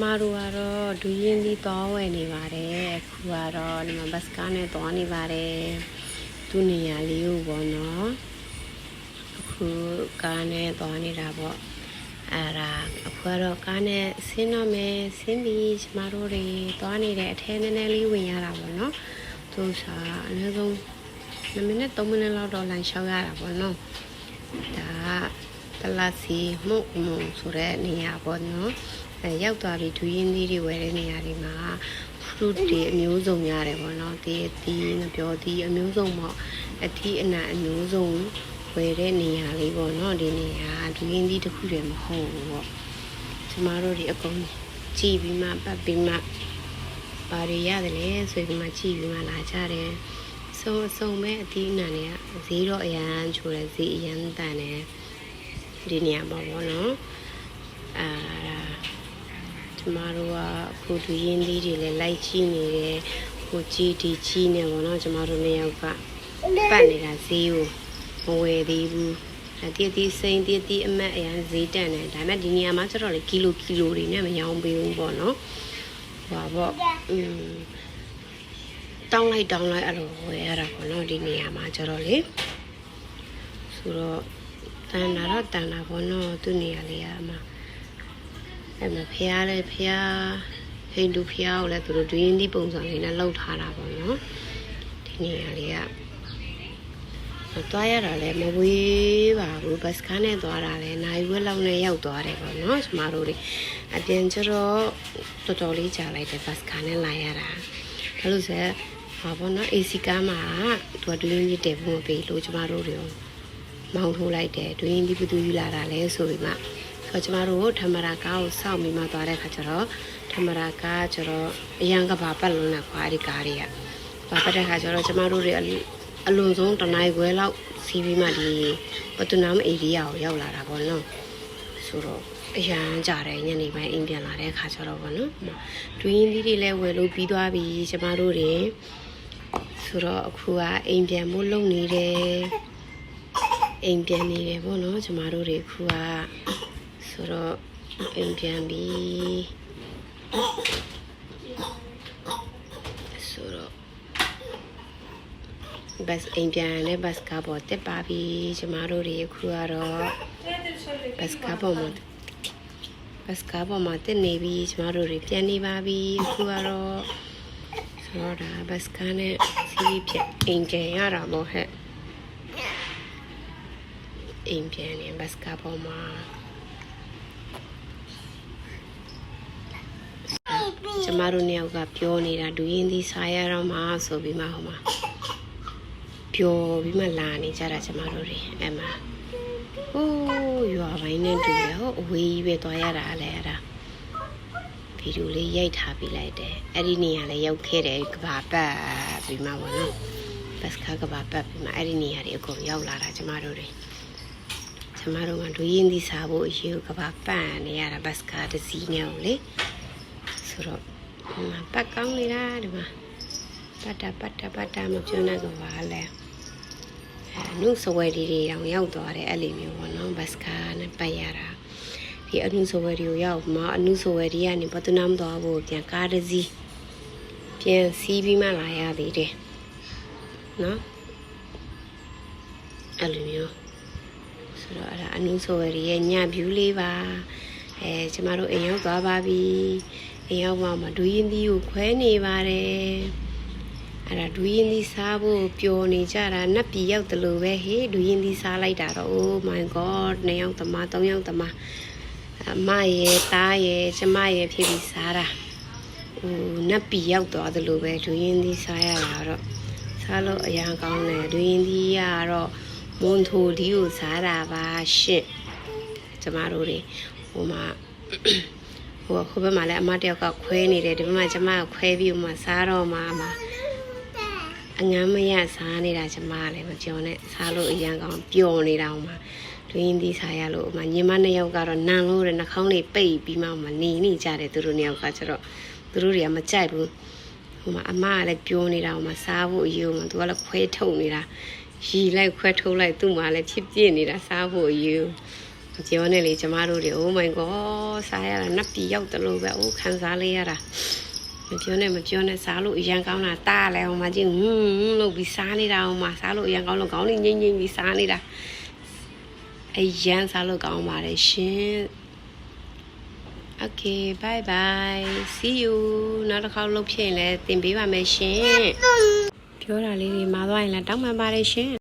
มาดูว่าดูยินดีต่อเวนี่บาเร่คือว่านี่มันบัสก้าเนี่ยต่อนี่บาเร่ดูเนี่ยลิวบ่เนาะคือการเนี่ยต่อนี่ดาบ่คือการเนี่ยสินเนาะแม่สินดีมาดูดิต่อนี่ได้แท้แน่ๆลิဝင်ရတာบ่เนาะသူစားအနည်းဆုံး2မိနစ်3မိနစ်လောက်တော့လမ်းလျှောက်ရတာပေါ့နော်ဒါတလစီမှုဆိုတဲ့နေရာပေါ့နော်ရောက်သွားပြီဒူးရင်းသီးတွေဝယ်တဲ့နေရာတွေမှာ fruit တွေအမျိုးစုံရတယ်ပေါ့နော်ဒီငပြောဒီအမျိုးစုံပေါ့အထီးအနံအမျိုးစုံဝယ်တဲ့နေရာလေးပေါ့နော်ဒီနေရာဒူးရင်းသီးတစ်ခုတည်းမဟုတ်ဘူးပေါ့ကျမတို့ဒီအကုန်ကြည့်ပြီးမှပတ်ပြီးမှပါရရတယ်လေဆိုပြီးမှကြည့်ပြီးမှလာကြတယ်စုံမဲ့အထီးအနံတွေကဈေးတော့အရန်ချိုးတယ်ဈေးအရန်တန်တယ်ဒီနေရာပေါ့နော်ကျမတို့ကအခုဒူးရင်းသီးတွေလည်းလိုက်ကြည့်နေတယ်ကိုကြီးဒီကြီးနေပေါ့နော်ကျမတို့နှစ်ယောက်ကပတ်နေတာဈေးကိုမဝယ်သေးဘူးတီစိမ့်တီအမတ်အရန်ဈေးတက်နေဒါပေမဲ့ဒီနေရာမှာကျတော့လေကီလိုတွေနဲ့မရောင်းပေးဘူးပေါ့နော်ဟိုပါပေါ့တောင်းလိုက်အဲ့လိုဝယ်ရတာပေါ့နော်ဒီနေရာမှာကျတော့လေဆိုတော့တန်တာပေါ့နော်သူ့နေရာလေးကမှအဲ့မှာဖျားဟိန္ဒူဖျားကိုလည်းသူတို့ဒူးရင်းသီးပုံစံလေးနဲ့လောက်ထားတာပေါ့နော်ဒီနေရာလေးကသွားရတာလည်းမဝေးပါဘူးဘတ်စကားနဲ့သွားတာလည်းနိုင်ဝက်လောက်နဲ့ရောက်သွားတယ်ပေါ့နော်ကျမတို့တွေအပြင်ကျတော့တော်တော်လေးကြာလိုက်တယ်ဘတ်စကားနဲ့လာရတာဘာလို့လဲဟာပေါ့နော် AC ကားမှာသူကဒူးရင်းသီးတယ်ဖို့မပေးလို့ကျမတို့တွေမောင်းထိုးလိုက်တယ်ဒူးရင်းသီးဘသူယူလာတာလဲဆိုပြီးမှကျမတို့ဓမ္မရာကားကိုစောင့်ပြီးမှသွားတဲ့ခါကျတော့ဓမ္မရာကားကျတော့အရန်ကဘာပတ်လုံးနဲ့ခွာဒီကားတွေကဘာပတ်တဲ့ခါကျတော့ကျမတို့တွေအလွန်ဆုံးတနိုင်ခွဲလောက်စီးပြီးမှဒီပတူနမ်ဧရိယာကိုရောက်လာတာပေါ့နော်ဆိုတော့အရန်ကြတယ်ညနေပိုင်းအိမ်ပြန်လာတဲ့ခါကျတော့ပေါ့နော်ဒူးရင်းသီးတွေလည်းဝယ်လို့ပြီးသွားပြီကျမတို့တွေဆိုတော့အခုကအိမ်ပြန်ဖို့လုပ်နေတယ်အိမ်ပြန်နေတယ်ပေါ့နော်ကျမတို့တွေအခုကဆိုတော့အိမ်ပြန်ပြီဆိုတော့ဘတ်အိမ်ပြန်နဲ့ဘတ်ကားပေါ်တက်ပါပြီကျမတို့တွေအခုကတော့ဘတ်ကားပေါ်မှာတက်နေပြီကျမတို့တွေပြန်နေပါပြီအခုကတော့ဆိုတော့ဒါဘတ်ကားနဲ့စီးပြအိမ်ပြန်ရတာပေါ့ဟဲ့အိမ်ပြန်နေဘတ်ကားပေါ်မှာကျမတို့နှစ်ယောက်ကပြောနေတာဒူးရင်းသီးစားရတော့မှဆိုပြီးမှဟိုမှာပြောပြီးမှလာနေကြတာကျမတို့တွေအဲ့မှာဟိုးရွာပိုင်းနဲ့တူရဟိုအဝေးကြီးပဲသွားရတာလည်းအဲ့ဒါဗီဒီယိုလေးရိုက်ထားပြီးလိုက်တယ်အဲ့ဒီနေရာလည်းရောက်ခဲ့တယ်ကဘာပတ်ပြီးမှပေါ့နော်ဘတ်စကားကဘာပတ်ပြီးမှအဲ့ဒီနေရာတွေအကုန်ရောက်လာတာကျမတို့ကဒူးရင်းသီးစားဖို့အရေးကဘာပတ်နေရတာဘတ်စကားတစ်စီးနဲ့လေဆိုတော့ပတ်ကောင်းနေတာဒီမှာပတ်တာမပြောနဲ့ကဘာလဲအနုစဝဲတွေတောင်ရောက်သွားတယ်အဲ့လိုမျိုးပေါ့နော်ဘတ်စကားနဲ့ပတ်ရတာဒီအနုစဝဲတွေကိုရောက်မှအနုစဝဲတွေကနေပတူနမ်သွားဖို့ပြန်ကားတစ်စီးပြန်စီးပြီးမှလာရသေးတယ်နော်အဲ့လိုမျိုးဆိုတော့အဲ့ဒါအနုစဝဲတွေရဲ့ညဗျူးလေးပါကျမတို့အိမ်ရောက်သွားပါပြီအိမ်ရောက်မှဒူးရင်းသီးကိုခွဲနေပါတယ်အဲ့ဒါဒူးရင်းသီးစားဖို့ပျော်နေကြတာနတ်ပြည်ရောက်တယ်လို့ပဲဟေးဒူးရင်းသီးစားလိုက်တာတော့ Oh my god 2ယောက်သမား3ယောက်သမားအမရဲ့သားရဲ့ကျမရဲ့ဖြစ်ပြီးစားတာဟိုနတ်ပြည်ရောက်သွားတယ်လို့ပဲဒူးရင်းသီးစားရတာတော့စားလို့အရန်ကောင်းတယ်ဒူးရင်းသီးကတော့မွန်ထိုဒီကိုစားတာပါရှင့်ကျမတို့တွေဟိုမှာဟိုဘက်မှာလည်းအမတယောက်ကခွဲနေတယ်ဒီဘက်မှာကျမကခွဲပြီးမှစားတော့မှအငမ်းမရစားနေတာကျမကလည်းမပြောနဲ့စားလို့အရန်ကောင်းပျော်နေတာဟိုမှာဒူးရင်းသီးစားရလို့ဟိုမှာညီမနှစ်ယောက်ကတော့နန်လို့တဲ့နှာခေါင်းလေးပိတ်ပြီးမှနေကြတယ်သူတို့နှစ်ယောက်ကကျတော့သူတို့တွေကမကြိုက်ဘူးဟိုမှာအမကလည်းပြောနေတာဟိုမှာစားဖို့အယူမှာသူကလည်းခွဲထုတ်နေတာရီလိုက်ခွဲထုတ်လိုက်သူ့မှာလည်းဖြစ်ပြနေတာစားဖို့အယူ ပြောနေလေကျမတို့တွေ oh my god စားရတာနပ်ပီရောက်တယ်လို့ပဲအိုးခံစားလေးရတာမပြောနဲ့စားလို့အရန်ကောင်းတာတားလဲအောင်မကြည့်လို့ပြီးစားနေတာအောင်မစားလို့အရန်ကောင်းလို့ခေါင်းလေးငိမ့်ပြီးစားနေတာအရန်စားလို့ကောင်းပါတယ်ရှင် Okay bye bye see you နောက်တစ်ခေါက်လုပ်ဖြစ်ရင်လည်းသင်ပေးပါမယ်ရှင်ပြောတာလေးတွေမှာသွားရင်လည်းတောင်းပန်ပါတယ်ရှင်